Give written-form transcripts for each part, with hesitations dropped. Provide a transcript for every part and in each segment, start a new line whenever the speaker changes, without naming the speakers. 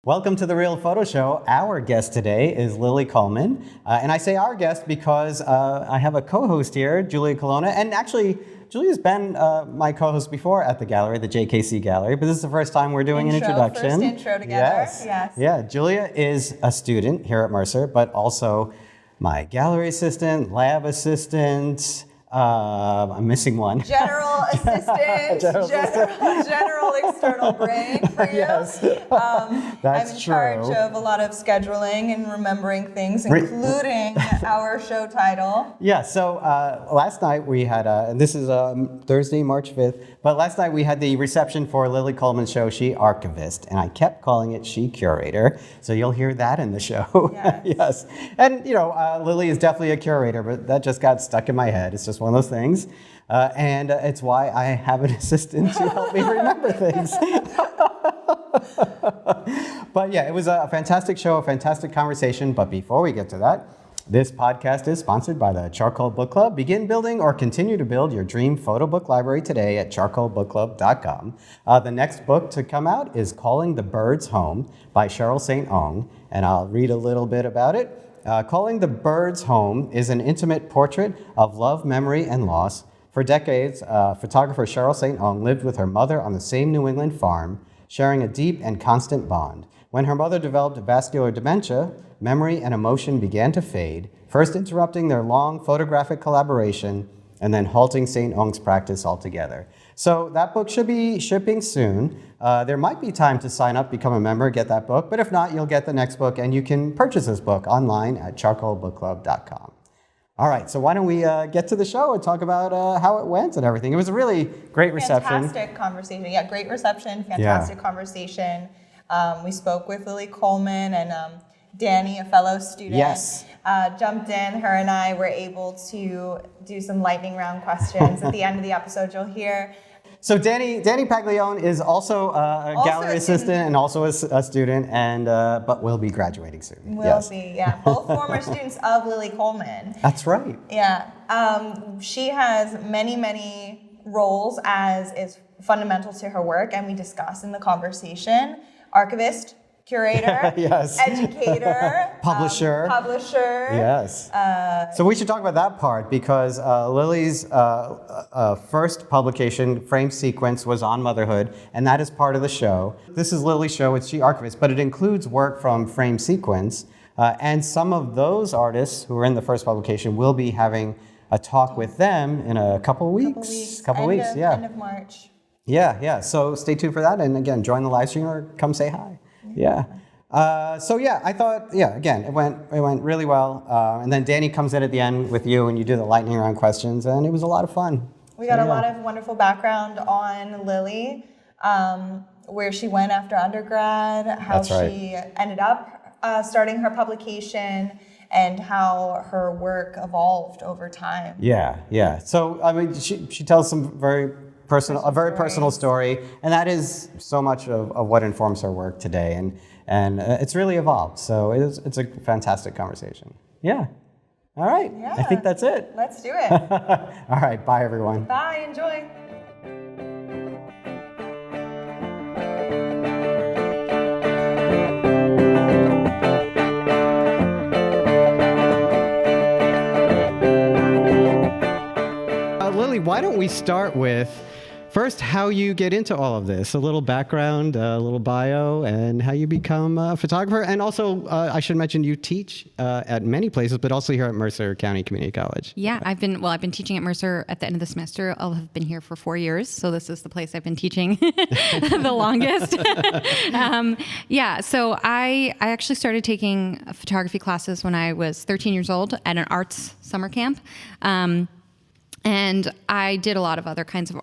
Welcome to The Real Photo Show. Our guest today is Lily Colman. And I say our guest because I have a co-host here, Julia Colonna. And actually, Julia's been my co-host before at the gallery, the JKC Gallery. But this is the first time we're doing an introduction.
First intro together. Yes.
Yeah, Julia is a student here at Mercer, but also my gallery assistant, lab assistant. I'm missing one.
General assistant, general external brain for you.
Yes, that's
I'm in
true.
charge of a lot of scheduling and remembering things, including our show title.
Yeah, so last night we had, and this is Thursday, March 5th, but last night we had the reception for Lily Coleman's show, She Archivist, and I kept calling it She Curator, so you'll hear that in the show.
Yes.
Yes. And, you know, Lily is definitely a curator, but that just got stuck in my head. It's just one of those things. And it's why I have an assistant to help me remember things. But yeah, it was a fantastic show, a fantastic conversation. But before we get to that, this podcast is sponsored by the Charcoal Book Club. Begin building or continue to build your dream photo book library today at charcoalbookclub.com. The next book to come out is Calling the Birds Home by Cheryl St. Ong, and I'll read a little bit about it. Calling the Birds Home is an intimate portrait of love, memory, and loss. For decades, photographer Cheryl St. Ong lived with her mother on the same New England farm, sharing a deep and constant bond. When her mother developed vascular dementia, memory and emotion began to fade, first interrupting their long photographic collaboration and then halting St. Ong's practice altogether. So that book should be shipping soon. There might be time to sign up, become a member, get that book, but if not, you'll get the next book, and you can purchase this book online at charcoalbookclub.com. All right, so why don't we get to the show and talk about how it went and everything. It was a really great reception.
Fantastic conversation. Yeah, great reception, fantastic conversation. We spoke with Lily Colman and Danny, a fellow student, jumped in. Her and I were able to do some lightning round questions. At the end of the episode, you'll hear.
So Danny Paglione is also a gallery assistant and also a student, and but will be graduating soon.
Will be, yeah. Both former students of Lily Colman.
That's right.
Yeah. She has many roles as is fundamental to her work, and we discuss in the conversation. Archivist, curator,
yes.
Educator,
publisher. Yes. So we should talk about that part because Lily's first publication, Frame Sequence, was on motherhood, and that is part of the show. This is Lily's show, it's She Archivist, but it includes work from Frame Sequence, and some of those artists who were in the first publication will be having a talk with them in a couple weeks.
End of March.
Yeah. So stay tuned for that. And again, join the live stream or come say hi. Yeah. I thought, again, it went really well. And then Danny comes in at the end with you and you do the lightning round questions, and it was a lot of fun.
We got a lot of wonderful background on Lily, where she went after undergrad, how she ended up starting her publication, and how her work evolved over time.
Yeah. So, I mean, she tells some very personal story, and that is so much of what informs her work today, and it's really evolved. So it's a fantastic conversation. Yeah. All right.
Yeah.
I think that's it.
Let's do it.
All right. Bye, everyone.
Bye. Enjoy.
Lily, why don't we start with first how you get into all of this, a little background, a little bio, and how you become a photographer. And also, I should mention you teach at many places, but also here at Mercer County Community College.
Yeah, I've been teaching at Mercer at the end of the semester. I'll have been here for 4 years, so this is the place I've been teaching the longest. So I actually started taking photography classes when I was 13 years old at an arts summer camp. And I did a lot of other kinds of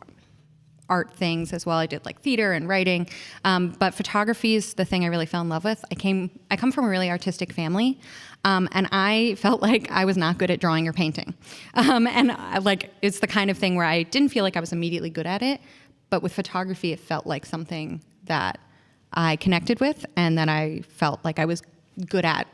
art things as well. I did like theater and writing, but photography is the thing I really fell in love with. I come from a really artistic family, and I felt like I was not good at drawing or painting. It's the kind of thing where I didn't feel like I was immediately good at it, but with photography, it felt like something that I connected with and that I felt like I was good at.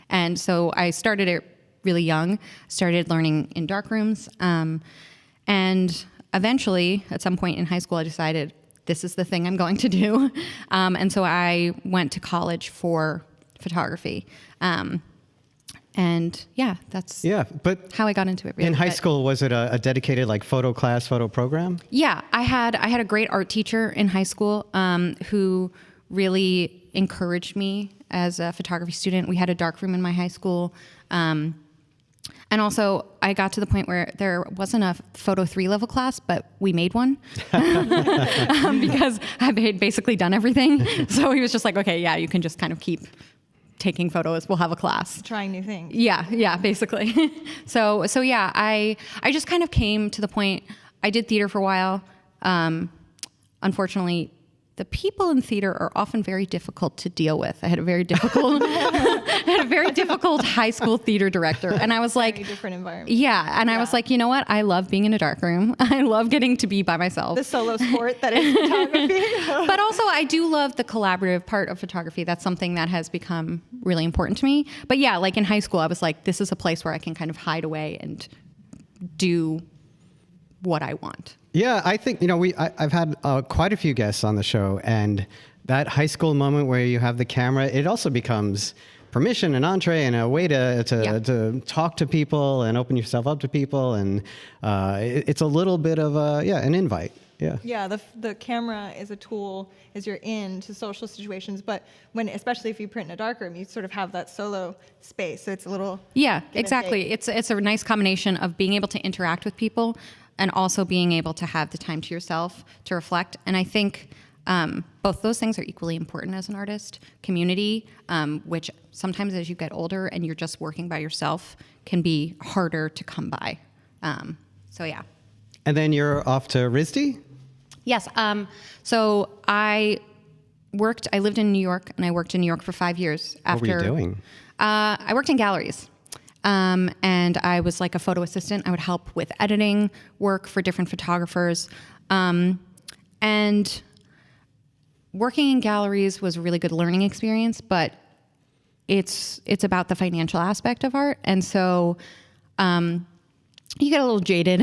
And so I started it really young, started learning in dark rooms, and eventually, at some point in high school, I decided this is the thing I'm going to do. And so I went to college for photography. And yeah, that's
but
how I got into it. Really.
In high school, was it a dedicated like photo class, photo program?
Yeah, I had a great art teacher in high school who really encouraged me as a photography student. We had a darkroom in my high school. And also, I got to the point where there wasn't a photo 3 level class, but we made one because I had basically done everything. So he was just like, okay, yeah, you can just kind of keep taking photos. We'll have a class.
Trying new things.
Yeah, basically. So yeah, I just kind of came to the point. I did theater for a while. Unfortunately, the people in theater are often very difficult to deal with. I had a very difficult, high school theater director, and I was like,
very different environment.
Yeah, and I was like, you know what? I love being in a dark room. I love getting to be by myself.
The solo sport that is photography.
But also, I do love the collaborative part of photography. That's something that has become really important to me. But yeah, like in high school, I was like, this is a place where I can kind of hide away and do what I want.
Yeah, I think, I've had quite a few guests on the show, and that high school moment where you have the camera, it also becomes permission and entree and a way to talk to people and open yourself up to people. And it's a little bit of an invite. Yeah.
Yeah, the camera is a tool as you're into social situations, but especially if you print in a darkroom, you sort of have that solo space. So it's a little
exactly. It's a nice combination of being able to interact with people and also being able to have the time to yourself to reflect. And I think both those things are equally important as an artist. Community, which sometimes as you get older and you're just working by yourself, can be harder to come by. So yeah.
And then you're off to RISD?
Yes. So I lived in New York, and I worked in New York for 5 years.
What were you doing?
I worked in galleries. And I was like a photo assistant. I would help with editing work for different photographers. And working in galleries was a really good learning experience, but it's about the financial aspect of art. And so you get a little jaded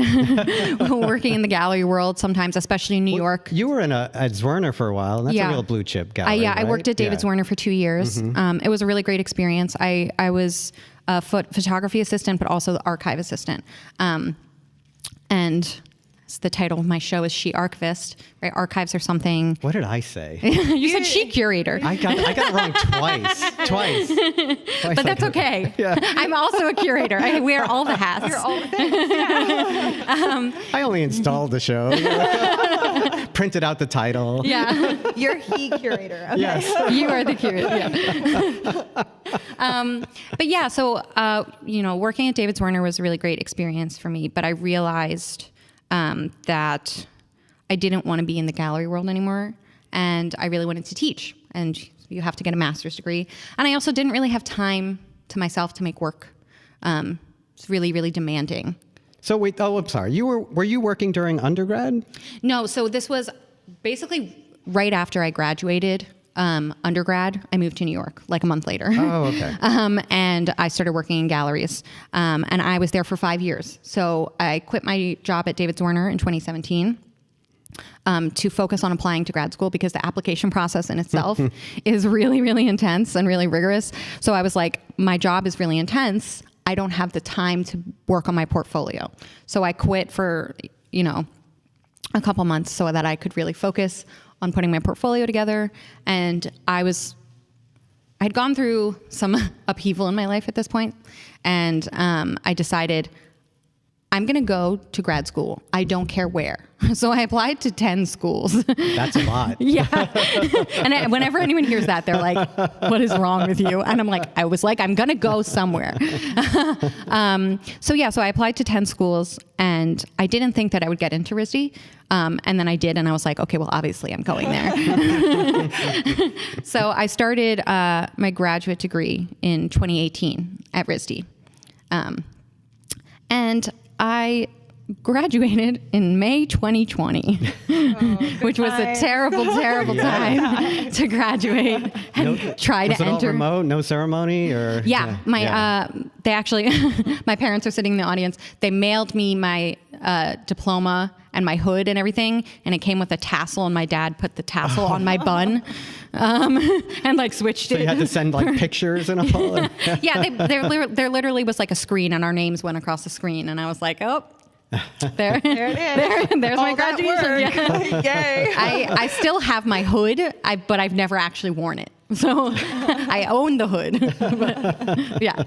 working in the gallery world sometimes, especially in New York.
You were at Zwirner for a while, and that's a real blue chip gallery, right?
I worked at David Zwirner for 2 years. Mm-hmm. It was a really great experience. I was a photography assistant, but also the archive assistant. And the title of my show is She Archivist, right? Archives are something.
What did I say?
You said she curator.
I got it wrong twice.
But that's okay. Yeah. I'm also a curator. I wear all the hats.
You're all the things. Yeah.
I only installed the show, printed out the title.
Yeah.
You're he curator. Okay.
Yes.
You are the curator. Yeah. But yeah, so working at David Zwirner was a really great experience for me. But I realized that I didn't want to be in the gallery world anymore, and I really wanted to teach, and you have to get a master's degree. And I also didn't really have time to myself to make work. It's really, really demanding.
So wait, I'm sorry. Were you working during undergrad?
No, so this was basically right after I graduated undergrad. I moved to New York like a month later.
Oh, okay.
And I started working in galleries. And I was there for 5 years. So I quit my job at David Zwirner in 2017 to focus on applying to grad school, because the application process in itself is really, really intense and really rigorous. So I was like, my job is really intense. I don't have the time to work on my portfolio. So I quit for, a couple months so that I could really focus on putting my portfolio together. And I'd gone through some upheaval in my life at this point. And I decided I'm going to go to grad school. I don't care where. So I applied to 10 schools. That's
a lot.
Yeah. And whenever anyone hears that, they're like, what is wrong with you? And I'm like, I'm going to go somewhere. So I applied to 10 schools, and I didn't think that I would get into RISD. And then I did, and I was like, okay, well, obviously I'm going there. So I started my graduate degree in 2018 at RISD. And I graduated in May 2020, which was a terrible, terrible time to graduate and try to enter.
Was it all remote, no ceremony, or?
Yeah, they actually, my parents are sitting in the audience. They mailed me my diploma and my hood and everything. And it came with a tassel, and my dad put the tassel on my bun and like switched it.
So you had to send like pictures and all?
Yeah, there literally was like a screen, and our names went across the screen. And I was like, oh. There it is. There's my graduation. Yeah.
Yay.
I still have my hood, but I've never actually worn it. So I own the hood. But, yeah.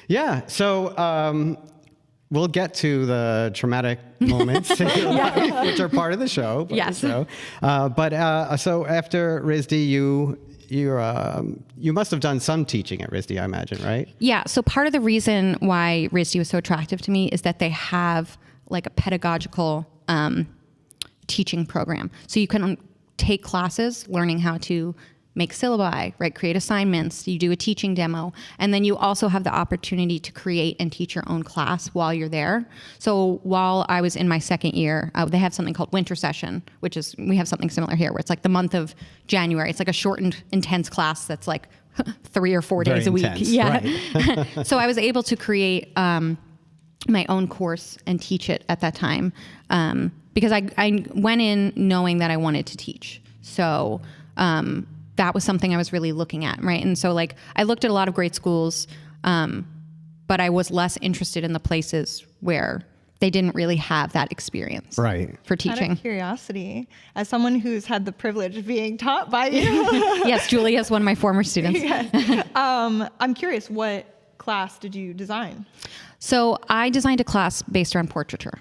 Yeah. So we'll get to the traumatic moments in your life, which are part of the show.
Yes.
So after RISD, you must have done some teaching at RISD, I imagine, right?
Yeah. So part of the reason why RISD was so attractive to me is that they have like a pedagogical teaching program. So you can take classes learning how to make syllabi, right? Create assignments. You do a teaching demo, and then you also have the opportunity to create and teach your own class while you're there. So while I was in my second year, they have something called winter session, we have something similar here, where it's like the month of January. It's like a shortened, intense class that's like 3 or 4 days a week.
Intense,
Yeah.
right.
So I was able to create my own course and teach it at that time because I went in knowing that I wanted to teach. So that was something I was really looking at, right? And so like I looked at a lot of great schools, but I was less interested in the places where they didn't really have that experience for teaching.
Out of curiosity, as someone who's had the privilege of being taught by you.
Yes, Julie is one of my former students.
Yes. I'm curious, what class did you design?
So I designed a class based around portraiture.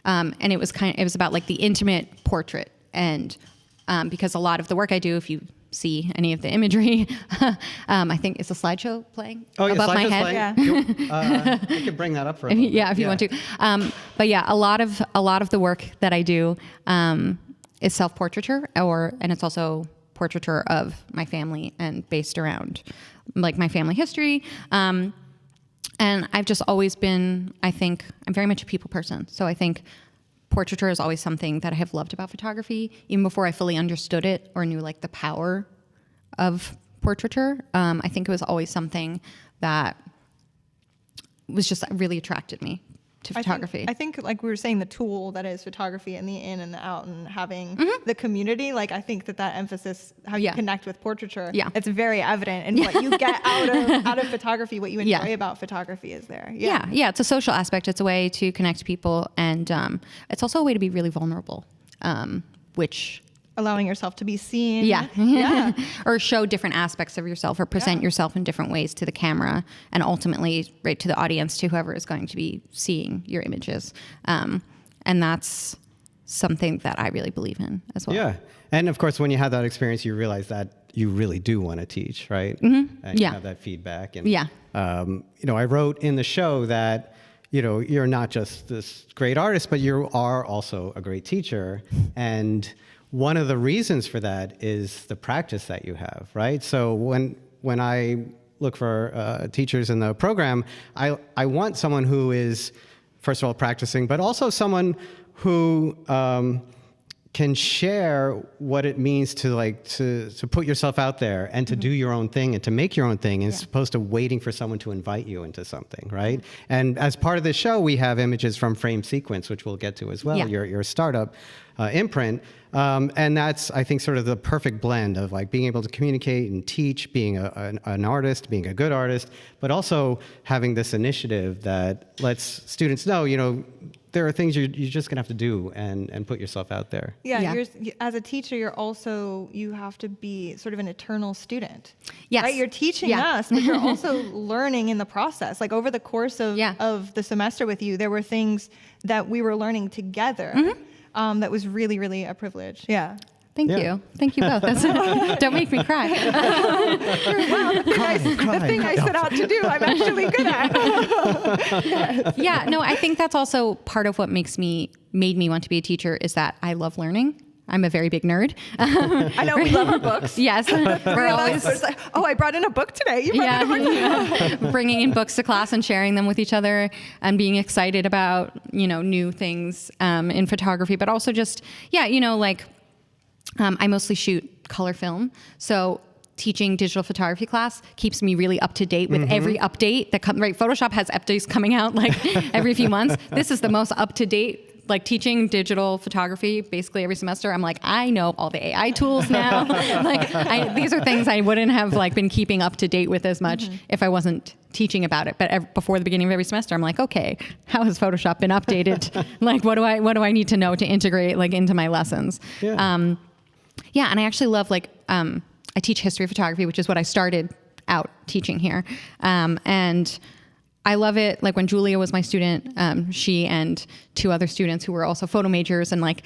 And it was about like the intimate portrait. And because a lot of the work I do, if you see any of the imagery, I think it's a slideshow playing above my head.
Playing? Yeah. You could bring that up for a moment.
Yeah, if you want to. But yeah, a lot of the work that I do is self-portraiture, and it's also portraiture of my family and based around like my family history. And I've just always been, I think, I'm very much a people person. So I think portraiture is always something that I have loved about photography, even before I fully understood it or knew like the power of portraiture. I think it was always something that was just really attracted me to photography.
I think like we were saying, the tool that is photography and the in and the out and having the community, like I think that emphasis, how you connect with portraiture, it's very evident. And what you get out of photography, what you enjoy about photography is there.
Yeah, it's a social aspect. It's a way to connect people. And it's also a way to be really vulnerable, which...
allowing yourself to be seen.
Yeah. Or show different aspects of yourself or present yourself in different ways to the camera and ultimately right to the audience, to whoever is going to be seeing your images. And that's something that I really believe in as well.
Yeah. And of course, when you have that experience, you realize that you really do want to teach, right? Mm-hmm. And you have that feedback. And, I wrote in the show that, you're not just this great artist, but you are also a great teacher. And one of the reasons for that is the practice that you have, right? So when I look for teachers in the program, I want someone who is, first of all, practicing, but also someone who can share what it means to put yourself out there and to do your own thing and to make your own thing, as opposed to waiting for someone to invite you into something, right? And as part of the show, we have images from Frame Sequence, which we'll get to as well, your startup imprint. And that's, I think, sort of the perfect blend of like being able to communicate and teach, being an artist, being a good artist, but also having this initiative that lets students know, there are things you're just gonna have to do and put yourself out there.
Yeah. As a teacher, you have to be sort of an eternal student.
Yes.
Right? You're teaching us, but you're also learning in the process. Like over the course of the semester with you, there were things that we were learning together. Mm-hmm. That was really, really a privilege. Yeah.
Thank you. Thank you both. Don't make me cry.
Wow, the thing I set out to do, I'm actually good at.
Yeah, no, I think that's also part of what made me want to be a teacher is that I love learning. I'm a very big nerd.
I know, we love our books.
Yes. We're always
like, I brought in a book today. You brought in a book.
Bringing in books to class and sharing them with each other and being excited about, new things in photography, but also just, I mostly shoot color film. So teaching digital photography class keeps me really up to date with every update that comes, right? Photoshop has updates coming out like every few months. This is the most up to date like teaching digital photography basically every semester. I'm like, I know all the AI tools now. These are things I wouldn't have like been keeping up to date with as much if I wasn't teaching about it. But before the beginning of every semester, I'm like, okay, how has Photoshop been updated? Like, what do I need to know to integrate like into my lessons?
Yeah.
Yeah, and I actually love I teach history of photography, which is what I started out teaching here, and I love it. Like when Julia was my student, she and 2 other students who were also photo majors and like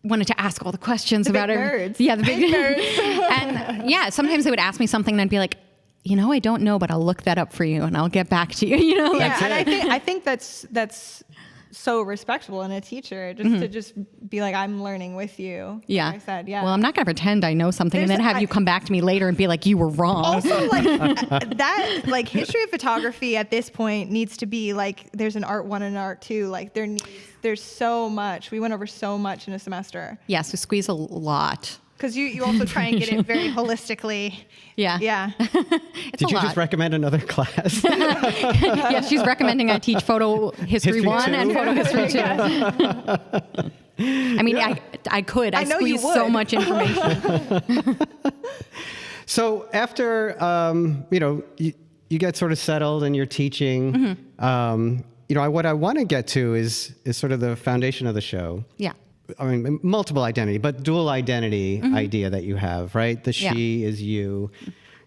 wanted to ask all the questions about it.
Nerds.
Yeah, the big nerds. And yeah, sometimes they would ask me something and I'd be like, I don't know, but I'll look that up for you and I'll get back to you.
Yeah, and I think that's so respectable in a teacher just to just be like, I'm learning with you.
Yeah.
Like I said, yeah.
Well, I'm not going to pretend I know something and then have you come back to me later and be like, you were wrong.
Also, like that, like history of photography at this point needs to be like, there's an art 1 and an art 2. Like there's so much. We went over so much in a semester.
Yes, we squeeze a lot.
Because you also try and get it very holistically.
Yeah.
Yeah.
Did you just recommend another class?
Yeah, she's recommending I teach photo history 1
2.
and photo history 2. I mean, I could. I squeeze so much information.
So after, you get sort of settled and you're teaching, what I want to get to is sort of the foundation of the show.
Yeah.
I mean, multiple identity, but dual identity idea that you have, right? The she is you.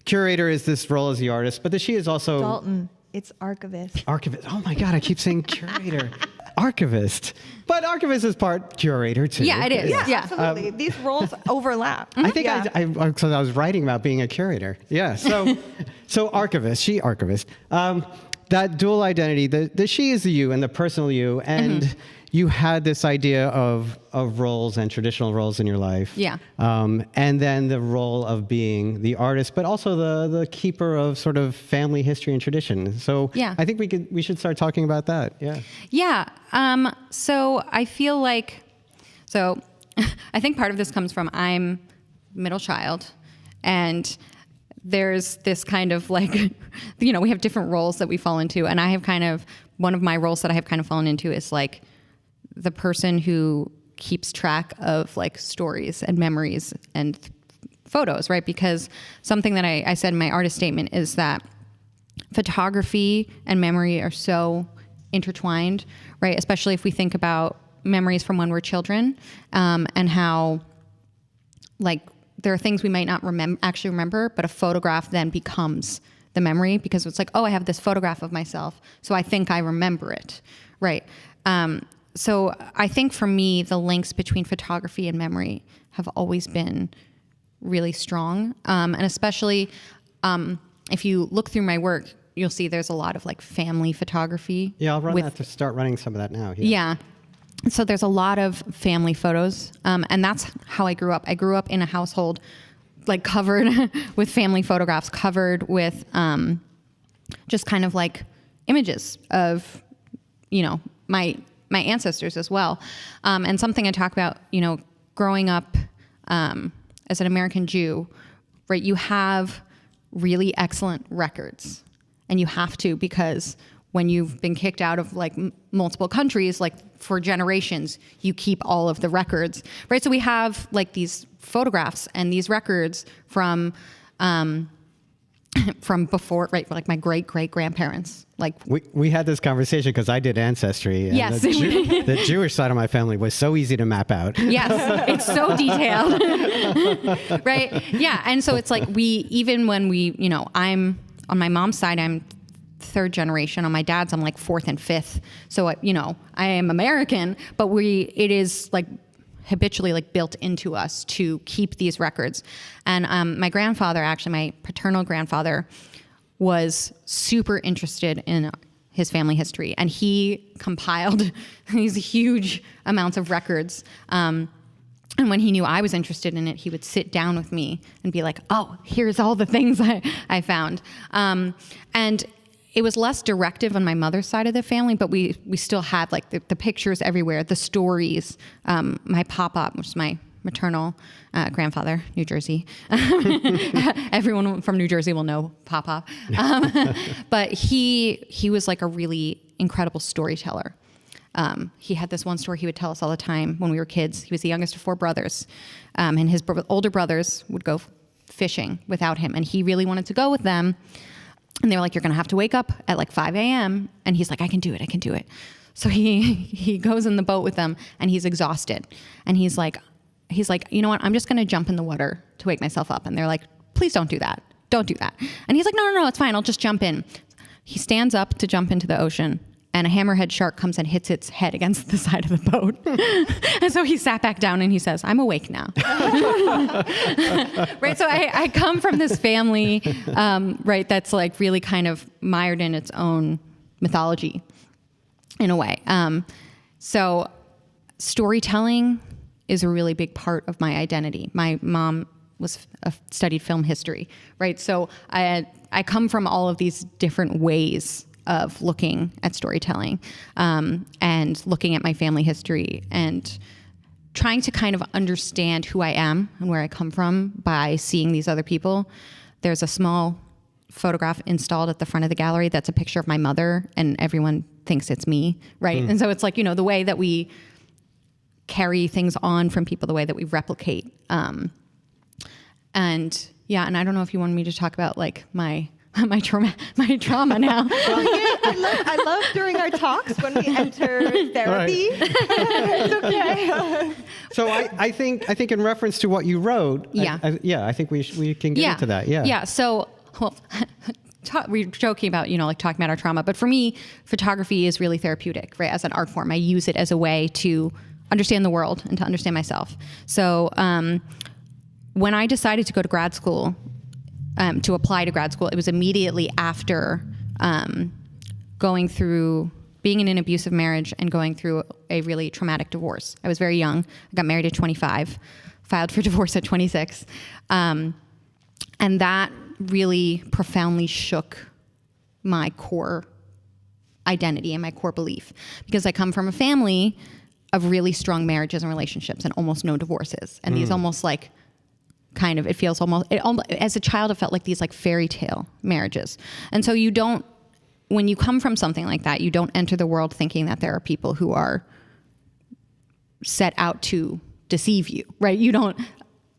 Curator is this role as the artist, but the she is also...
Dalton, it's archivist.
Archivist. Oh my God, I keep saying curator. Archivist. But archivist is part curator too.
Yeah, it is. Yeah.
Absolutely. These roles overlap.
I think I was writing about being a curator. Yeah. So archivist, she archivist. That dual identity, the she is the you and the personal you, and you had this idea of roles and traditional roles in your life.
Yeah.
And then the role of being the artist, but also the keeper of sort of family history and tradition. So
yeah.
I think we should start talking about that. Yeah.
Yeah. So I feel like, I think part of this comes from I'm middle child, and there's this kind of like, we have different roles that we fall into, and I have one of my roles that I have kind of fallen into is like the person who keeps track of like stories and memories and photos, right? Because something that I said in my artist statement is that photography and memory are so intertwined, right? Especially if we think about memories from when we're children, and how like there are things we might not actually remember, but a photograph then becomes the memory because it's like, oh, I have this photograph of myself, so I think I remember it, right? So I think for me, the links between photography and memory have always been really strong. And especially if you look through my work, you'll see there's a lot of like family photography.
Yeah, I'll run that to start running some of that now.
Yeah. So there's a lot of family photos. And that's how I grew up. I grew up in a household like covered with family photographs, covered with just kind of like images of, my ancestors as well. And something I talk about, growing up as an American Jew, right? You have really excellent records, and you have to, because when you've been kicked out of like multiple countries, like for generations, you keep all of the records, right? So we have like these photographs and these records from before, right? Like my great-great-grandparents. Like
we had this conversation because I did Ancestry. And
yes.
The Jewish side of my family was so easy to map out.
Yes, it's so detailed. Right? Yeah. And so it's like even when I'm on my mom's side, I'm third generation. On my dad's, I'm like fourth and fifth. So, I am American, but it is like habitually like built into us to keep these records. And my grandfather, actually my paternal grandfather, was super interested in his family history, and he compiled these huge amounts of records. And when he knew I was interested in it, he would sit down with me and be like, oh, here's all the things I found. And it was less directive on my mother's side of the family, but we still had like the pictures everywhere, the stories. My papa, which is my maternal grandfather, New Jersey. Everyone from New Jersey will know Papa. But he was like a really incredible storyteller. He had this one story he would tell us all the time when we were kids. He was the youngest of 4 brothers, and his older brothers would go fishing without him, and he really wanted to go with them. And they were like, "You're going to have to wake up at like 5 a.m." And he's like, I can do it. So he goes in the boat with them, and he's exhausted. And he's like, "You know what? I'm just going to jump in the water to wake myself up." And they're like, "Please don't do that. Don't do that." And he's like, no, it's fine. I'll just jump in. He stands up to jump into the ocean, and a hammerhead shark comes and hits its head against the side of the boat. And so he sat back down and he says, "I'm awake now." Right. So I come from this family, right, that's like really kind of mired in its own mythology in a way. So storytelling is a really big part of my identity. My mom studied film history, right? So I come from all of these different ways of looking at storytelling, and looking at my family history and trying to kind of understand who I am and where I come from by seeing these other people. There's a small photograph installed at the front of the gallery that's a picture of my mother, and everyone thinks it's me, right? And so it's like, the way that we carry things on from people, the way that we replicate. And I don't know if you wanted me to talk about like my trauma now.
I love during our talks when we enter therapy. It's okay.
So I think in reference to what you wrote, I think we can get into that. Yeah.
So, we're joking about, like talking about our trauma, but for me, photography is really therapeutic, right? As an art form, I use it as a way to understand the world and to understand myself. So, when I decided to go to grad school, to apply to grad school, it was immediately after going through being in an abusive marriage and going through a really traumatic divorce. I was very young. I got married at 25, filed for divorce at 26. And that really profoundly shook my core identity and my core belief, because I come from a family of really strong marriages and relationships and almost no divorces. And these almost like it feels almost, as a child, it felt like these like fairy tale marriages. And so when you come from something like that, you don't enter the world thinking that there are people who are set out to deceive you, right? You don't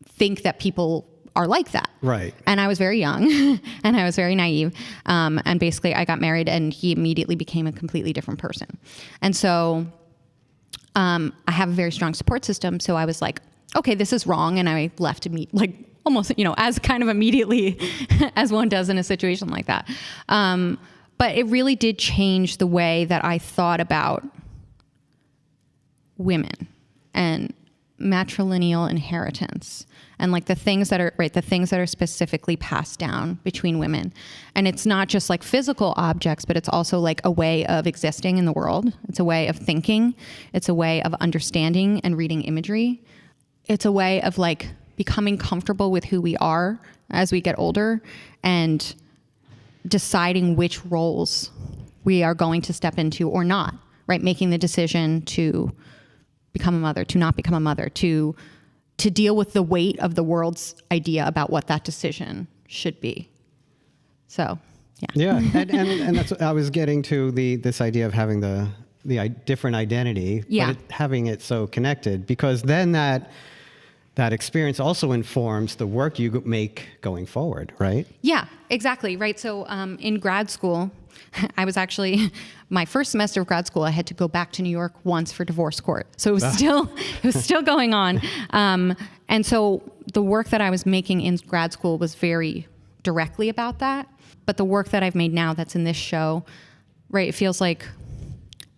think that people are like that.
Right.
And I was very young and I was very naive. And basically I got married and he immediately became a completely different person. And so I have a very strong support system. So I was like, okay, this is wrong. And I left almost, as kind of immediately as one does in a situation like that. But it really did change the way that I thought about women and matrilineal inheritance and like the things that are specifically passed down between women. And it's not just like physical objects, but it's also like a way of existing in the world. It's a way of thinking. It's a way of understanding and reading imagery. It's a way of like becoming comfortable with who we are as we get older and deciding which roles we are going to step into or not, right? Making the decision to become a mother, to not become a mother, to deal with the weight of the world's idea about what that decision should be. So, yeah.
Yeah, and that's what I was getting to, this idea of having the different identity, but having it so connected, because then that experience also informs the work you make going forward, right?
Yeah, exactly, right. So in grad school, I was actually, my first semester of grad school, I had to go back to New York once for divorce court. So it was still going on. And so the work that I was making in grad school was very directly about that. But the work that I've made now that's in this show, right, it feels like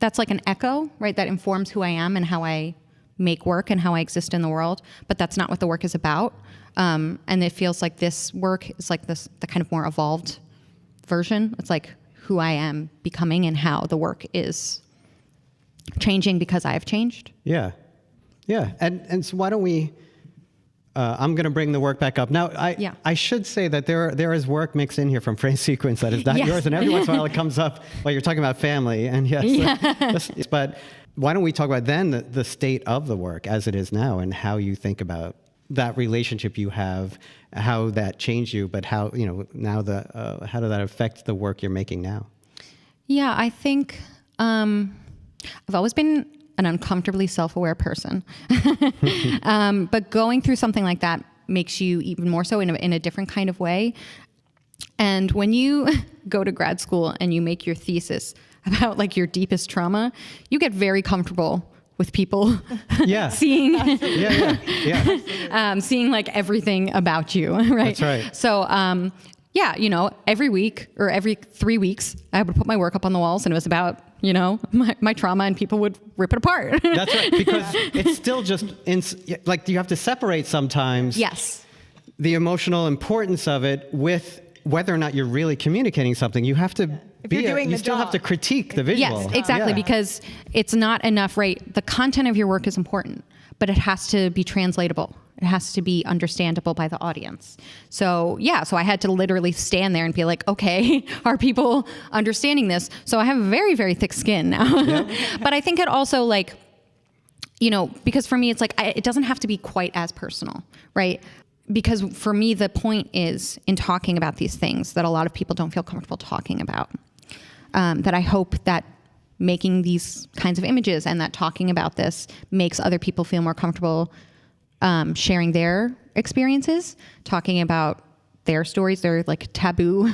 that's like an echo, right, that informs who I am and how I make work and how I exist in the world. But that's not what the work is about. And it feels like this work is like the kind of more evolved version. It's like who I am becoming and how the work is changing because I have changed.
Yeah. Yeah. And so why don't we, I'm going to bring the work back up. Now, I should say that there is work mixed in here from Frame Sequence that is not yours, and every once in a while it comes up while you're talking about family. And but why don't we talk about then the state of the work as it is now and how you think about that relationship you have, how that changed you, but how, now how does that affect the work you're making now?
Yeah, I think I've always been an uncomfortably self-aware person. But going through something like that makes you even more so in a different kind of way. And when you go to grad school and you make your thesis about like your deepest trauma, you get very comfortable with people seeing seeing like everything about you, right?
That's right.
So every week or every 3 weeks, I would put my work up on the walls, and it was about my trauma, and people would rip it apart.
That's right, because it's still just like you have to separate sometimes.
Yes.
The emotional importance of it with whether or not you're really communicating something. You have to you still have to critique the visual.
Yes, exactly, because it's not enough, right? The content of your work is important, but it has to be translatable. It has to be understandable by the audience. So I had to literally stand there and be like, okay, are people understanding this? So I have very, very thick skin now. Yep. But I think it also because for me, it's like, it doesn't have to be quite as personal, right? Because for me, the point is in talking about these things that a lot of people don't feel comfortable talking about. That I hope that making these kinds of images and that talking about this makes other people feel more comfortable sharing their experiences, talking about their stories, their like taboo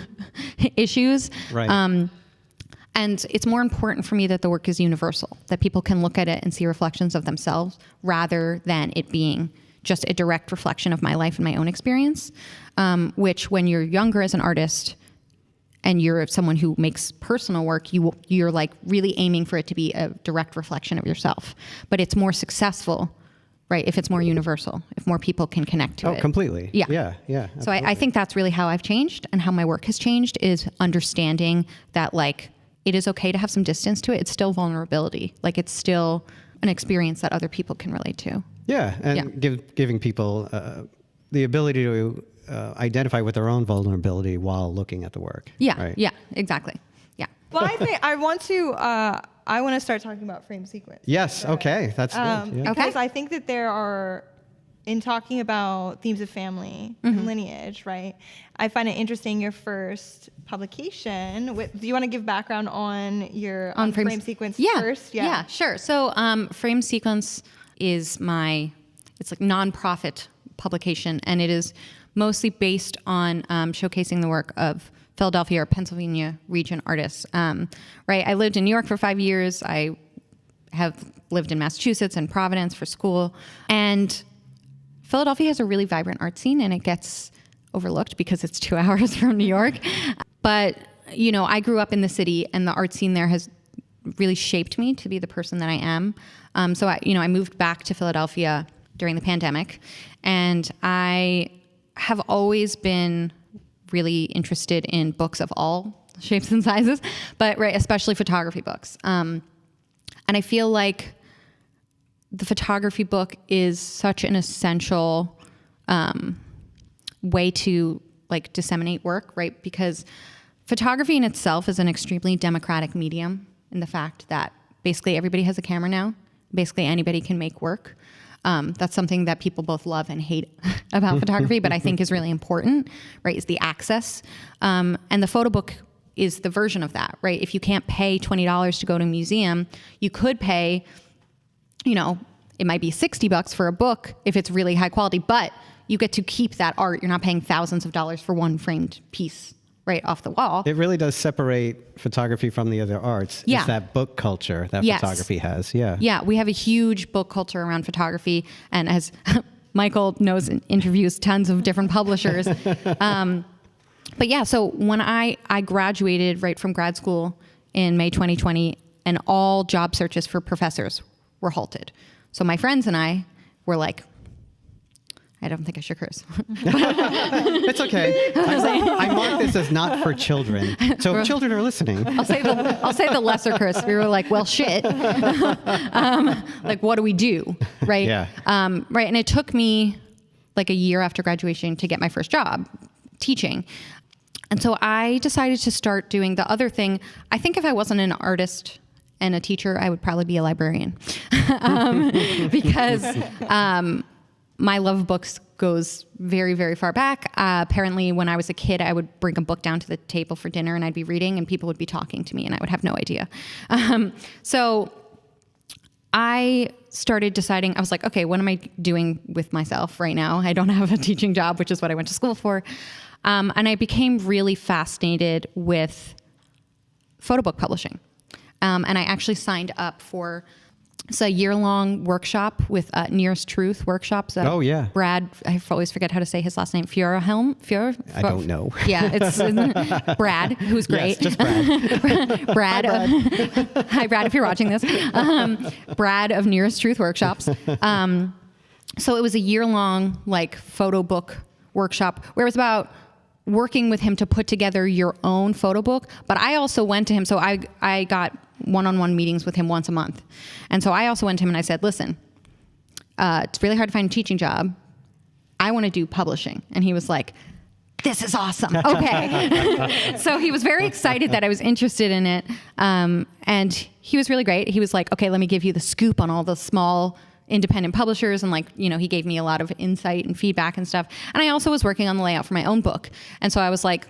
issues.
Right.
And it's more important for me that the work is universal, that people can look at it and see reflections of themselves rather than it being just a direct reflection of my life and my own experience, which when you're younger as an artist and you're someone who makes personal work, you're like really aiming for it to be a direct reflection of yourself. But it's more successful, right, if it's more universal, if more people can connect to it.
Oh, completely.
Yeah. So I think that's really how I've changed and how my work has changed, is understanding that like it is okay to have some distance to it. It's still vulnerability. Like it's still an experience that other people can relate to.
Yeah, and giving people the ability to identify with their own vulnerability while looking at the work.
Yeah,
right?
Yeah, exactly. Yeah.
Well, I think I want to start talking about frame sequence.
Yes, okay, that's good. Yeah.
Because I think that there are, in talking about themes of family and lineage, right? I find it interesting, your first publication. Do you want to give background on your frame sequence first?
Yeah, sure. So frame sequence is it's like nonprofit publication, and it is mostly based on showcasing the work of Philadelphia or Pennsylvania region artists. Right, I lived in New York for 5 years. I have lived in Massachusetts and Providence for school, and Philadelphia has a really vibrant art scene, and it gets overlooked because it's 2 hours from New York. But I grew up in the city, and the art scene there has really shaped me to be the person that I am. So I moved back to Philadelphia during the pandemic, and I have always been really interested in books of all shapes and sizes, but especially photography books. And I feel like the photography book is such an essential way to like disseminate work, right? Because photography in itself is an extremely democratic medium, in the fact that basically everybody has a camera now. Basically anybody can make work. That's something that people both love and hate about photography, but I think is really important, right, is the access. And the photo book is the version of that, right? If you can't pay $20 to go to a museum, you could pay, it might be $60 for a book if it's really high quality, but you get to keep that art. You're not paying thousands of dollars for one framed piece right off the wall.
It really does separate photography from the other arts.
Yeah.
It's that book culture that photography has. Yeah.
Yeah, we have a huge book culture around photography, and as Michael knows, interviews tons of different publishers. But yeah, so when I graduated right from grad school in May 2020, and all job searches for professors were halted. So my friends and I were like, I don't think I should curse.
It's okay. I mark this as not for children. So if children are listening.
I'll say the lesser curse. We were like, well, shit. Like, what do we do? Right?
Yeah.
Right. And it took me like a year after graduation to get my first job teaching. And so I decided to start doing the other thing. I think if I wasn't an artist and a teacher, I would probably be a librarian. Because my love of books goes very, very far back. Apparently, when I was a kid, I would bring a book down to the table for dinner, and I'd be reading, and people would be talking to me, and I would have no idea. So I started deciding, I was like, okay, what am I doing with myself right now? I don't have a teaching job, which is what I went to school for. And I became really fascinated with photo book publishing. And I actually signed up for a year-long workshop with Nearest Truth workshops. Brad, I always forget how to say his last name,
I don't know.
Yeah, it's Brad, who's great.
Yes, just Brad.
Brad. Hi, Brad, if you're watching this. Brad of Nearest Truth workshops. So it was a year-long photo book workshop where it was about working with him to put together your own photo book. But I also went to him, so I got one-on-one meetings with him once a month. And so I also went to him and I said, listen, it's really hard to find a teaching job. I want to do publishing. And he was like, this is awesome. Okay. So he was very excited that I was interested in it. And he was really great. He was like, okay, let me give you the scoop on all the small independent publishers. And he gave me a lot of insight and feedback and stuff. And I also was working on the layout for my own book. And so I was like,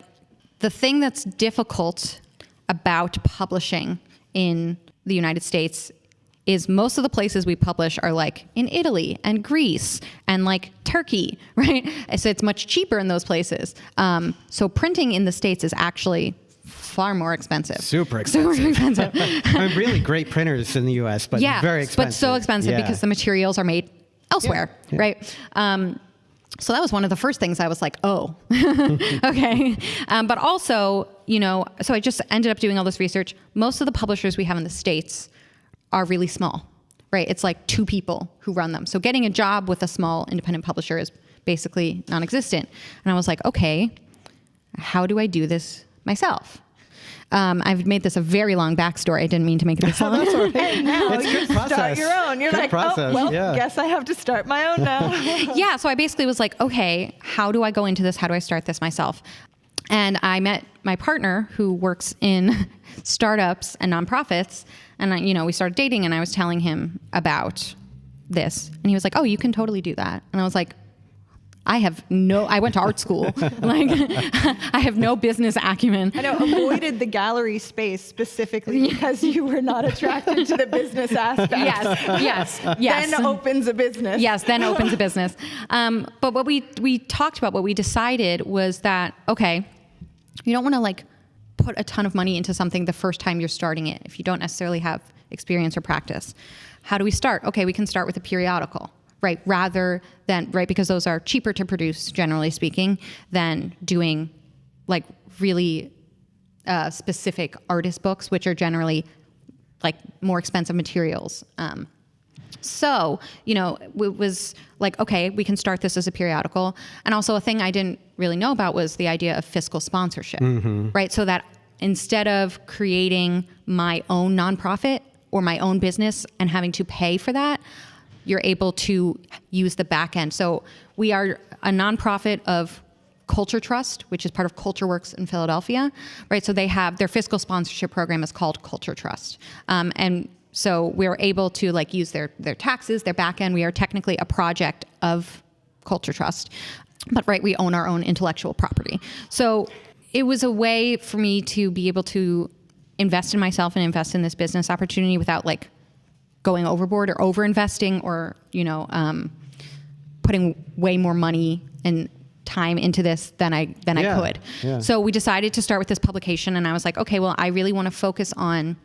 the thing that's difficult about publishing in the United States is most of the places we publish are in Italy and Greece and Turkey, right? So it's much cheaper in those places. So printing in the States is actually far more expensive.
Super expensive. Really great printers in the US, but very expensive.
But so expensive because the materials are made elsewhere, right? So that was one of the first things I was like, oh, okay. But also, so I just ended up doing all this research. Most of the publishers we have in the States are really small, right? It's 2 people who run them. So getting a job with a small independent publisher is basically non-existent. And I was like, okay, how do I do this myself? I've made this a very long backstory. I didn't mean to make it this long.
That's all right.
And now
It's
you
good process.
start your own. You're
Good process,
guess I have to start my own now.
Yeah, so I basically was like, okay, how do I go into this? How do I start this myself? And I met my partner who works in startups and nonprofits. And, we started dating and I was telling him about this. And he was like, oh, you can totally do that. And I was like, I went to art school. I have no business acumen.
I know, avoided the gallery space specifically because you were not attracted to the business aspect.
Yes.
Then opens a business.
Yes, then opens a business. But what we talked about, what we decided was that, okay, you don't want to put a ton of money into something the first time you're starting it if you don't necessarily have experience or practice. How do we start? Okay, we can start with a periodical. Right, rather than, because those are cheaper to produce, generally speaking, than doing really specific artist books, which are generally more expensive materials. So, it was okay, we can start this as a periodical. And also a thing I didn't really know about was the idea of fiscal sponsorship, right? So that instead of creating my own nonprofit or my own business and having to pay for that, you're able to use the back end. So we are a nonprofit of Culture Trust, which is part of Culture Works in Philadelphia, right? So they have their fiscal sponsorship program is called Culture Trust. And so we're able to use their taxes, their back end. We are technically a project of Culture Trust, but we own our own intellectual property. So it was a way for me to be able to invest in myself and invest in this business opportunity without going overboard or over-investing or, putting way more money and time into this than I could.
Yeah.
So we decided to start with this publication and I was like, okay, well, I really want to focus on,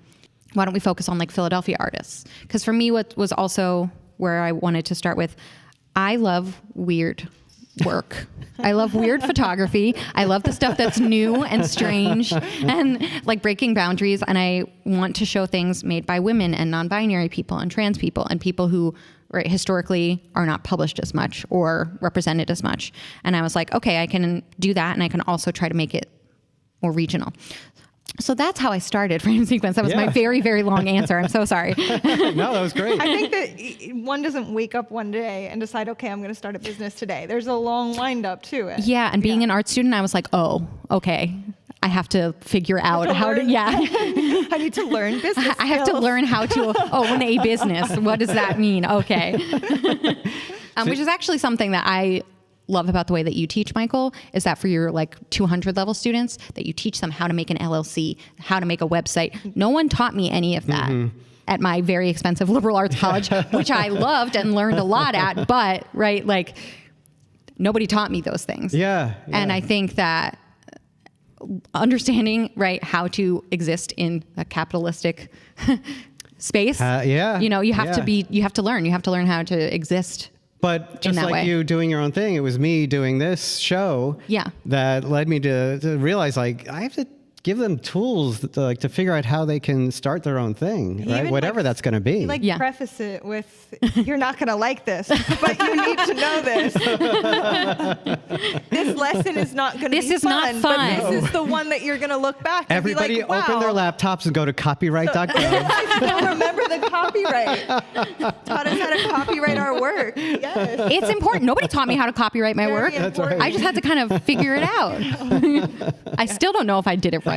why don't we focus on Philadelphia artists? Because for me, what was also where I wanted to start with, I love weird work. I love weird photography. I love the stuff that's new and strange and breaking boundaries. And I want to show things made by women and non-binary people and trans people and people who historically are not published as much or represented as much. And I was like, okay, I can do that. And I can also try to make it more regional. So that's how I started Frame Sequence. That was my very, very long answer. I'm so sorry.
No, that was great.
I think that one doesn't wake up one day and decide, okay, I'm going to start a business today. There's a long wind up to it.
Yeah, and being an art student, I was like, oh, okay. I have to figure out how to,
I need to learn business skills.
I have to learn how to own a business. What does that mean? Okay. Which is actually something that I love about the way that you teach, Michael, is that for your 200 level students, that you teach them how to make an LLC, how to make a website. No one taught me any of that. at my very expensive liberal arts college, which I loved and learned a lot at, but right, like nobody taught me those things.
Yeah.
And I think that understanding, right, how to exist in a capitalistic space, you know, you have to learn how to exist.
But just like you doing your own thing, it was me doing this show that led me to realize, like, I have to give them tools to figure out how they can start their own thing, right? Whatever that's going to be.
Preface it with, you're not going to like this, but you need to know this. This lesson is not going to be fun. This is not fun. But this is the one that you're going to look back and
Everybody
be like, wow.
open their laptops and go to copyright.gov.
Still remember the copyright. Taught us how to copyright our work. Yes.
It's important. Nobody taught me how to copyright my work.
That's right.
I just had to kind of figure it out. I still don't know if I did it right.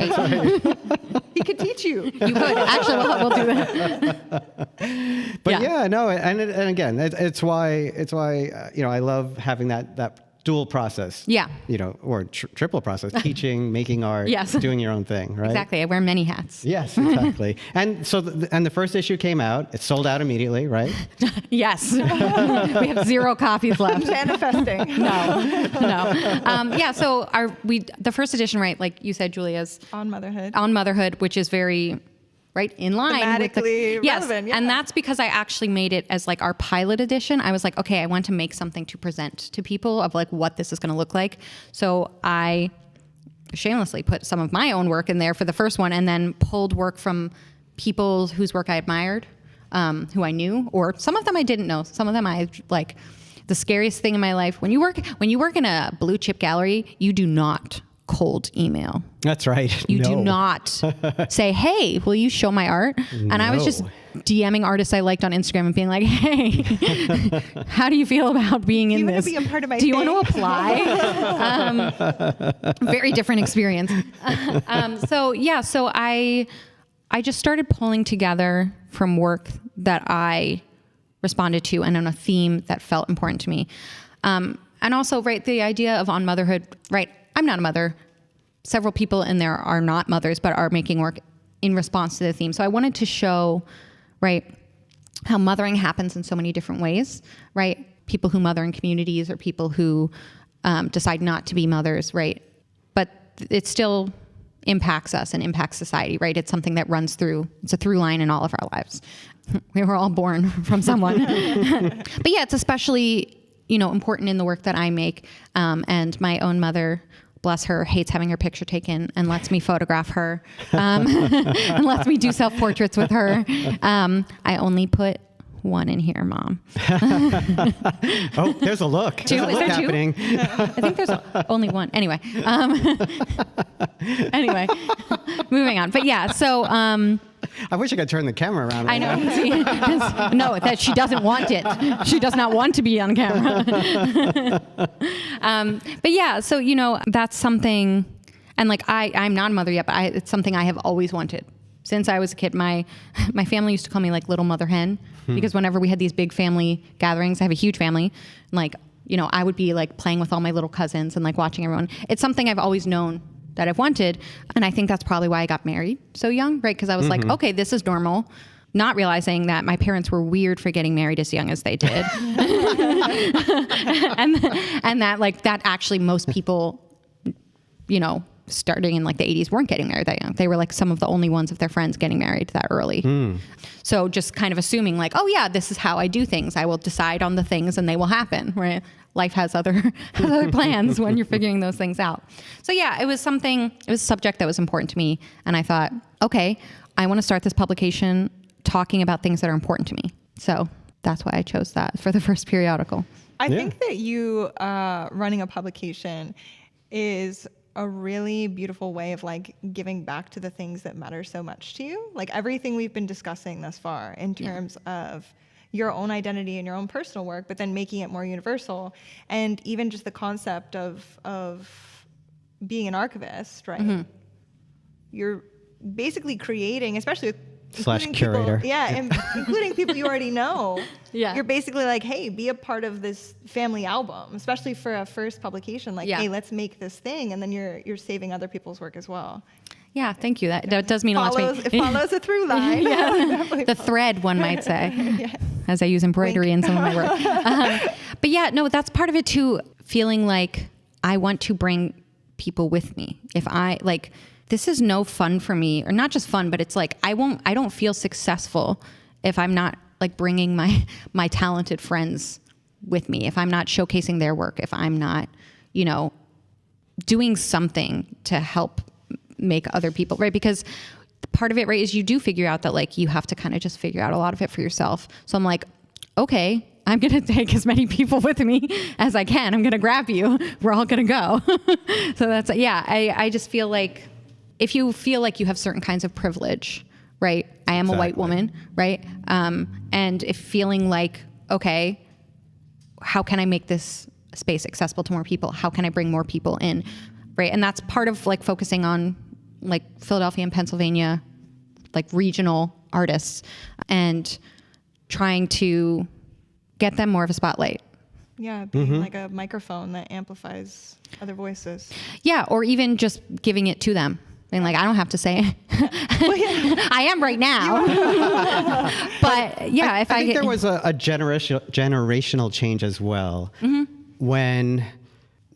He could teach you.
You could. Actually, we'll do that.
But and again, it's why I love having that dual process.
Yeah.
You know, or triple process: teaching, making art, doing your own thing. Right.
Exactly. I wear many hats.
Yes, exactly. And so, the first issue came out. It sold out immediately, right?
Yes. We have 0 copies left.
Manifesting.
No. So the first edition, right? Like you said, Julia's
on motherhood,
which is very in line
thematically relevant.
And that's because I actually made it as like our pilot edition. I was like, okay, I want to make something to present to people of like what this is going to look like. So I shamelessly put some of my own work in there for the first one, and then pulled work from people whose work I admired, who I knew, or some of them I didn't know. Some of them I like. The scariest thing in my life, when you work in a blue chip gallery, you do not cold email.
That's right.
You do not say, hey, will you show my art? And I was just DMing artists I liked on Instagram and being like, hey, how do you feel about being in this?
Do you want to be a part of my
Do you
thing?
want to apply? Very different experience. So I just started pulling together from work that I responded to and on a theme that felt important to me. And also, right, the idea of on motherhood, right, I'm not a mother. Several people in there are not mothers, but are making work in response to the theme. So I wanted to show, right, how mothering happens in so many different ways, right? People who mother in communities, or people who decide not to be mothers, right? But it still impacts us and impacts society, right? It's something that runs through, it's a through line in all of our lives. We were all born from someone. But yeah, it's especially, important in the work that I make. And my own mother, bless her, hates having her picture taken and lets me photograph her, and lets me do self-portraits with her. I only put one in here, Mom.
Oh, there's a look.
Two?
There's a
Is
look
there
happening.
Two? I think there's only one. Anyway. Moving on. But yeah, so...
I wish I could turn the camera around.
I know. No, that she doesn't want it. She does not want to be on camera. But yeah, so, that's something, and like I'm not a mother yet, but it's something I have always wanted. Since I was a kid, my family used to call me like Little Mother Hen, because whenever we had these big family gatherings, I have a huge family, like, I would be like playing with all my little cousins and like watching everyone. It's something I've always known that I've wanted. And I think that's probably why I got married so young, right? Because I was like, okay, this is normal. Not realizing that my parents were weird for getting married as young as they did. and that like, that actually most people, starting in like the 80s weren't getting married that young. They were like some of the only ones of their friends getting married that early. So just kind of assuming like, oh yeah, this is how I do things. I will decide on the things and they will happen, right? Life has other plans when you're figuring those things out. So yeah, it was a subject that was important to me. And I thought, okay, I want to start this publication talking about things that are important to me. So that's why I chose that for the first periodical.
I think that you running a publication is a really beautiful way of like giving back to the things that matter so much to you. Like everything we've been discussing thus far in terms of your own identity and your own personal work, but then making it more universal. And even just the concept of being an archivist, right? You're basically creating, especially with
/ curator.
Including people you already know.
Yeah.
You're basically like, hey, be a part of this family album, especially for a first publication. Like, hey, let's make this thing. And then you're saving other people's work as well.
Yeah, thank you. That does mean a lot to me.
It follows a through line.
The thread, one might say, as I use embroidery in some of my work. But yeah, no, that's part of it too, feeling like I want to bring people with me. If I, like, this is no fun for me, or not just fun, but it's like, I don't feel successful if I'm not like bringing my talented friends with me, if I'm not showcasing their work, if I'm not, doing something to help make other people, right? Because part of it, right, is you do figure out that like you have to kind of just figure out a lot of it for yourself. So I'm like, okay, I'm going to take as many people with me as I can. I'm going to grab you. We're all going to go. So that's, I just feel like if you feel like you have certain kinds of privilege, right? I am a white woman, right? And if feeling like, okay, how can I make this space accessible to more people? How can I bring more people in, right? And that's part of like focusing on like Philadelphia and Pennsylvania, like regional artists, and trying to get them more of a spotlight.
Yeah, being like a microphone that amplifies other voices.
Yeah, or even just giving it to them. And like, I don't have to say it. I am right now. But yeah,
I think there was a generational change as well. When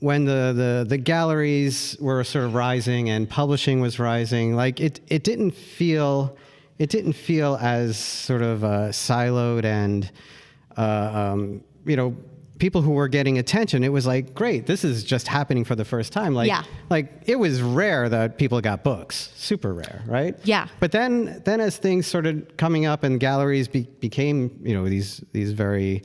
the galleries were sort of rising and publishing was rising, like it didn't feel as sort of siloed and people who were getting attention. It was like, great, this is just happening for the first time. Like it was rare that people got books, super rare, right?
Yeah.
But then as things started coming up and galleries became these very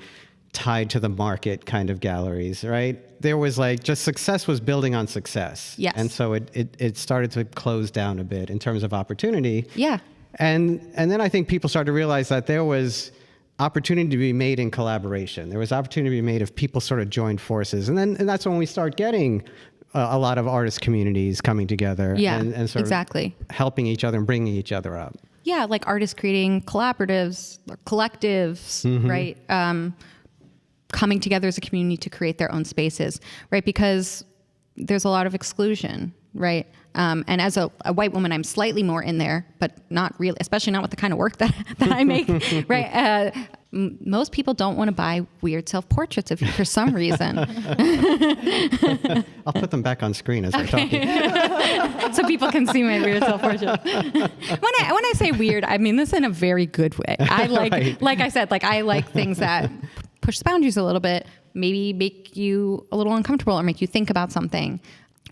tied to the market kind of galleries, right? There was like just success was building on success.
Yes.
And so it started to close down a bit in terms of opportunity.
Yeah.
And then I think people started to realize that there was opportunity to be made in collaboration. There was opportunity to be made if people sort of joined forces. And that's when we start getting a lot of artist communities coming together and sort of helping each other and bringing each other up.
Yeah, like artists creating collaboratives, or collectives, right? Coming together as a community to create their own spaces, right? Because there's a lot of exclusion, right? And as a white woman, I'm slightly more in there, but not really, especially not with the kind of work that I make, right? Most people don't want to buy weird self-portraits of you for some reason.
I'll put them back on screen as we're talking.
So people can see my weird self-portrait. When I say weird, I mean this in a very good way. I like, like I said, like I like things that push the boundaries a little bit, maybe make you a little uncomfortable or make you think about something.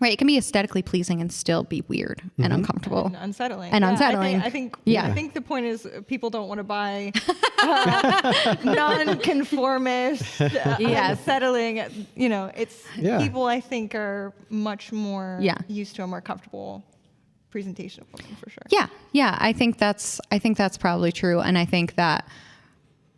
Right, it can be aesthetically pleasing and still be weird and uncomfortable
and unsettling.
unsettling.
I think the point is people don't want to buy non-conformist, unsettling. It's people I think are much more used to a more comfortable presentation of women for sure.
Yeah. I think that's probably true, and I think that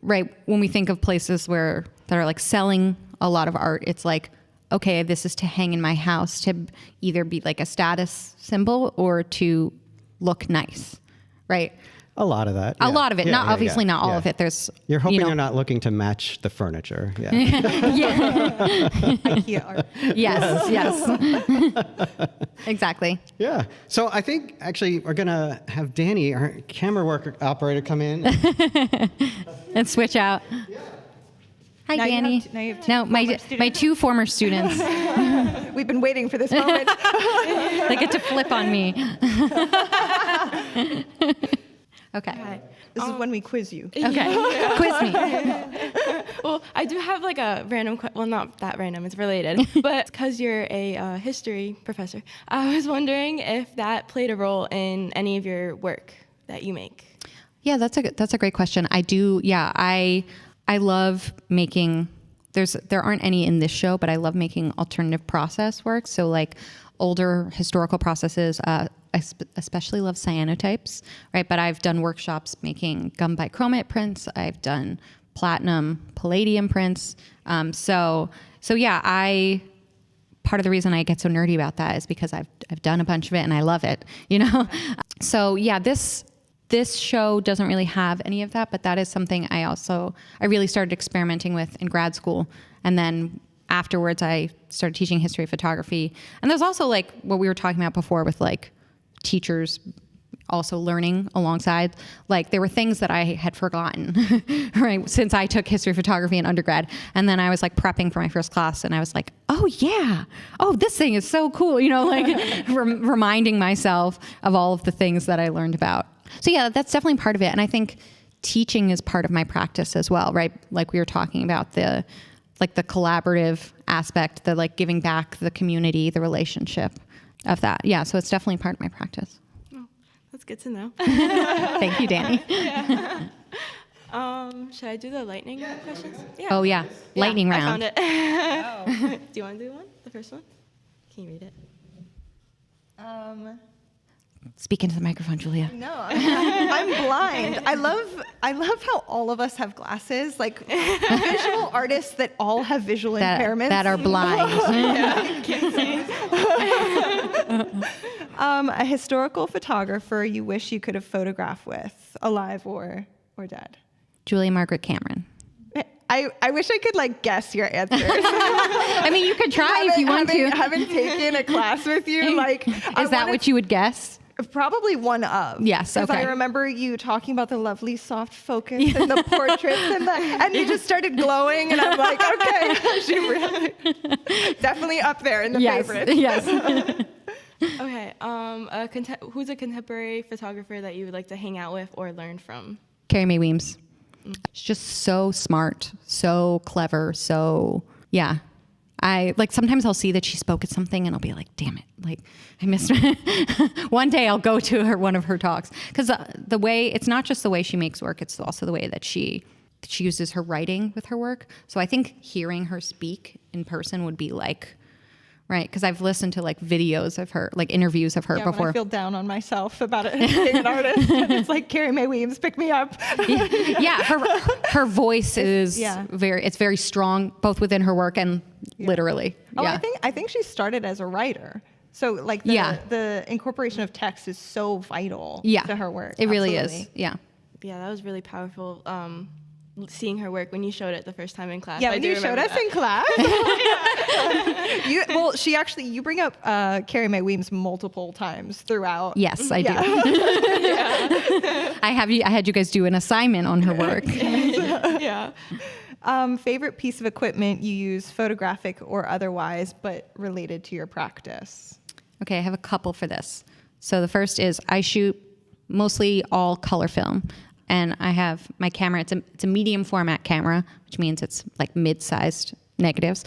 when we think of places that are like selling a lot of art, it's like, okay, this is to hang in my house to either be like a status symbol or to look nice, right?
A lot of that.
A lot of it. Not all of it. There's
you're hoping you're not looking to match the furniture. Yeah.
IKEA art.
Yes. Exactly.
Yeah. So I think actually we're gonna have Danny, our camera work operator, come in
and switch out. Yeah. Hi, Danny. My two former students.
We've been waiting for this moment.
They get to flip on me. Okay.
Hi. This is when we quiz you.
Okay. Quiz me.
Well, I do have like a random, well, not that random, it's related, but because you're a history professor, I was wondering if that played a role in any of your work that you make.
Yeah, that's a great question. I do. Yeah, I love making, there aren't any in this show, but I love making alternative process work. So like older historical processes, I especially love cyanotypes, right? But I've done workshops making gum bichromate prints. I've done platinum, palladium prints. So yeah, part of the reason I get so nerdy about that is because I've done a bunch of it and I love it, So yeah, this show doesn't really have any of that, but that is something I really started experimenting with in grad school. And then afterwards I started teaching history of photography. And there's also like what we were talking about before with like teachers also learning alongside. Like there were things that I had forgotten, right? Since I took history of photography in undergrad. And then I was like prepping for my first class and I was like, oh yeah, oh, this thing is so cool. You know, like reminding myself of all of the things that I learned about. So yeah, that's definitely part of it. And I think teaching is part of my practice as well, right? Like we were talking about the collaborative aspect, the like giving back the community, the relationship of that. Yeah. So it's definitely part of my practice.
That's good to know.
Thank you, Danny.
Yeah. Should I do the lightning questions? Yeah.
Oh, yeah. Lightning round.
I found it. Do you want to do one? The first one? Can you read it?
Speak into the microphone, Julia.
No, I'm blind. I love how all of us have glasses, like visual artists that all have visual impairments.
That are blind.
A historical photographer you wish you could have photographed with, alive or dead.
Julia Margaret Cameron.
I wish I could like guess your answers.
I mean, you could try if you want to.
Haven't taken a class with you. Like,
is that what you would guess?
Probably one of.
Yes, okay.
Because I remember you talking about the lovely soft focus and the portraits and you just started glowing and I'm like, okay, she really definitely up there in the favorites.
Yes.
Okay. Who's a contemporary photographer that you would like to hang out with or learn from?
Carrie Mae Weems. She's just so smart, so clever, so yeah. I like sometimes I'll see that she spoke at something and I'll be like, damn it, like I missed it. One day I'll go to one of her talks because the way it's not just the way she makes work, it's also the way that she uses her writing with her work. So I think hearing her speak in person would be like, right? Because I've listened to like videos of her, like interviews of her before.
When I feel down on myself about it being an artist, and it's like Carrie Mae Weems, pick me up.
Yeah, her voice is very strong, both within her work and literally.
Oh,
yeah.
I think she started as a writer. So like the incorporation of text is so vital to her work.
It really is. Yeah.
Yeah, that was really powerful. Seeing her work when you showed it the first time in class.
Yeah, when you showed us in class. You bring up Carrie Mae Weems multiple times throughout.
Yes, I do. I had you guys do an assignment on her work.
Yeah.
Favorite piece of equipment you use, photographic or otherwise, but related to your practice?
Okay, I have a couple for this. So the first is I shoot mostly all color film. And I have my camera, it's a medium format camera, which means it's like mid-sized negatives.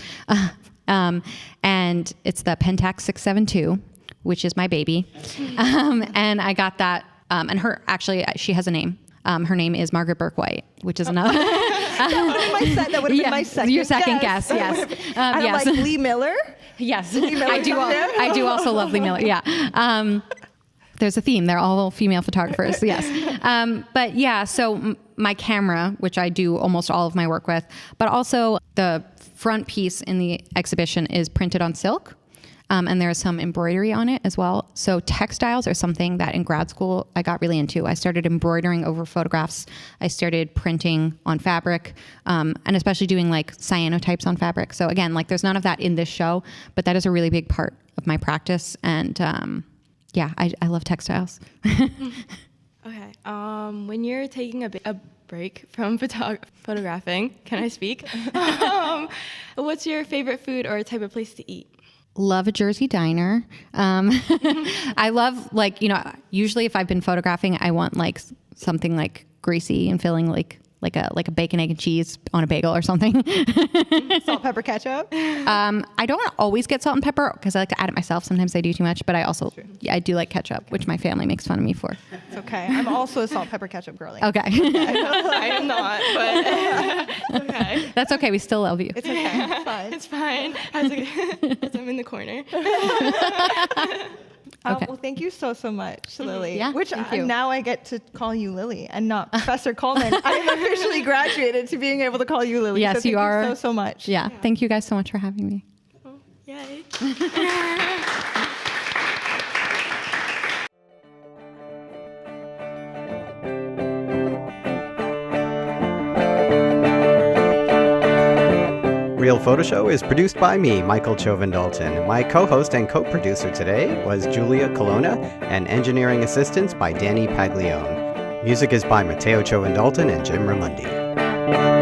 And it's the Pentax 672, which is my baby. And I got that, and she has a name. Her name is Margaret Burke White, which is another.
That would have been my second
Your second guess, yes.
Yes. Like Lee Miller?
Yes,
Lee Miller
I do also love Lee Miller, yeah. There's a theme. They're all female photographers, yes. But yeah, so my camera, which I do almost all of my work with, but also the front piece in the exhibition is printed on silk. And there's some embroidery on it as well. So textiles are something that in grad school I got really into. I started embroidering over photographs. I started printing on fabric, and especially doing like cyanotypes on fabric. So again, like there's none of that in this show, but that is a really big part of my practice. And yeah, I love textiles.
Okay. When you're taking a break from photographing, can I speak? What's your favorite food or type of place to eat?
Love a Jersey diner. I love usually if I've been photographing, I want like something like greasy and filling like a bacon, egg, and cheese on a bagel or something.
Salt, pepper, ketchup?
I don't always get salt and pepper because I like to add it myself. Sometimes I do too much, but I also, I do like ketchup, which my family makes fun of me for.
It's okay. I'm also a salt, pepper, ketchup girlie.
Okay.
I am not, but okay.
That's okay. We still love you.
It's okay. It's fine.
It's fine. As I'm in the corner.
Okay.
Well, thank you so much, Lily.
Yeah, thank you.
Now I get to call you Lily and not Professor Colman. I am officially graduated to being able to call you Lily.
Yes,
so
you are.
Thank you so much.
Yeah. Thank you guys so much for having me.
Oh, yay.
Real Photo Show is produced by me, Michael Chauvin-Dalton. My co-host and co-producer today was Julia Colonna, and engineering assistance by Danny Paglione. Music is by Matteo Chauvin-Dalton and Jim Ramundi.